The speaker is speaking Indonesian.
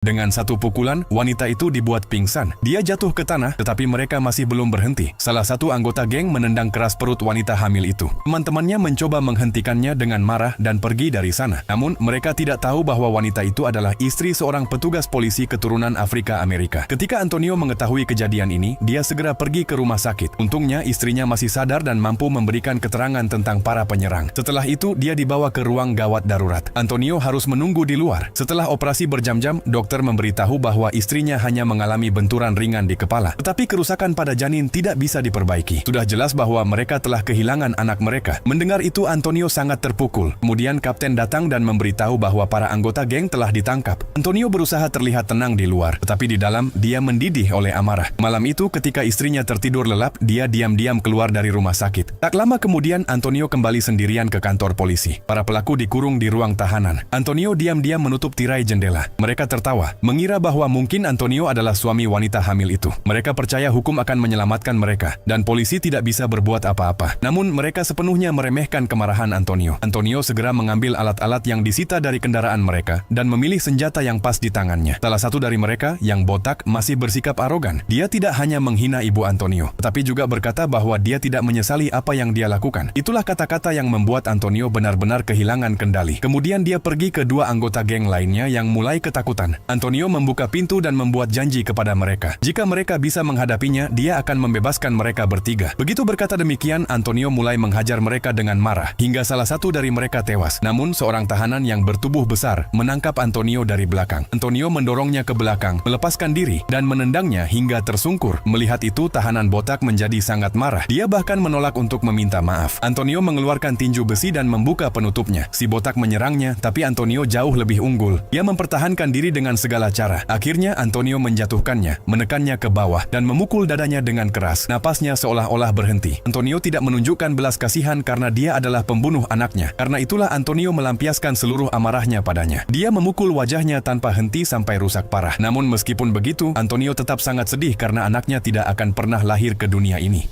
Dengan satu pukulan, wanita itu dibuat pingsan. Dia jatuh ke tanah, tetapi mereka masih belum berhenti. Salah satu anggota geng menendang keras perut wanita hamil itu. Teman-temannya mencoba menghentikannya dengan marah dan pergi dari sana. Namun, mereka tidak tahu bahwa wanita itu adalah istri seorang petugas polisi keturunan Afrika Amerika. Ketika Antonio mengetahui kejadian ini, dia segera pergi ke rumah sakit. Untungnya, istrinya masih sadar dan mampu memberikan keterangan tentang para penyerang. Setelah itu, dia dibawa ke ruang gawat darurat. Antonio harus menunggu di luar. Setelah operasi berjam-jam, dokter memberitahu bahwa istrinya hanya mengalami benturan ringan di kepala. Tetapi kerusakan pada janin tidak bisa diperbaiki. Sudah jelas bahwa mereka telah kehilangan anak mereka. Mendengar itu, Antonio sangat terpukul. Kemudian kapten datang dan memberitahu bahwa para anggota geng telah ditangkap. Antonio berusaha terlihat tenang di luar, tetapi di dalam dia mendidih oleh amarah. Malam itu, ketika istrinya tertidur lelap, dia diam-diam keluar dari rumah sakit. Tak lama kemudian, Antonio kembali sendirian ke kantor polisi. Para pelaku dikurung di ruang tahanan. Antonio diam-diam menutup tirai jendela. Mereka tertawa, mengira bahwa mungkin Antonio adalah suami wanita hamil itu. Mereka percaya hukum akan menyelamatkan mereka, dan polisi tidak bisa berbuat apa-apa. Namun mereka sepenuhnya meremehkan kemarahan Antonio. Antonio segera mengambil alat-alat yang disita dari kendaraan mereka, dan memilih senjata yang pas di tangannya. Salah satu dari mereka, yang botak, masih bersikap arogan. Dia tidak hanya menghina ibu Antonio, tetapi juga berkata bahwa dia tidak menyesali apa yang dia lakukan. Itulah kata-kata yang membuat Antonio benar-benar kehilangan kendali. Kemudian dia pergi ke dua anggota geng lainnya yang mulai ketakutan. Antonio membuka pintu dan membuat janji kepada mereka. Jika mereka bisa menghadapinya, dia akan membebaskan mereka bertiga. Begitu berkata demikian, Antonio mulai menghajar mereka dengan marah, hingga salah satu dari mereka tewas. Namun, seorang tahanan yang bertubuh besar menangkap Antonio dari belakang. Antonio mendorongnya ke belakang, melepaskan diri, dan menendangnya hingga tersungkur. Melihat itu, tahanan botak menjadi sangat marah. Dia bahkan menolak untuk meminta maaf. Antonio mengeluarkan tinju besi dan membuka penutupnya. Si botak menyerangnya, tapi Antonio jauh lebih unggul. Dia mempertahankan diri dengan segala cara. Akhirnya Antonio menjatuhkannya, menekannya ke bawah, dan memukul dadanya dengan keras. Napasnya seolah-olah berhenti. Antonio tidak menunjukkan belas kasihan karena dia adalah pembunuh anaknya. Karena itulah Antonio melampiaskan seluruh amarahnya padanya. Dia memukul wajahnya tanpa henti sampai rusak parah. Namun meskipun begitu, Antonio tetap sangat sedih karena anaknya tidak akan pernah lahir ke dunia ini.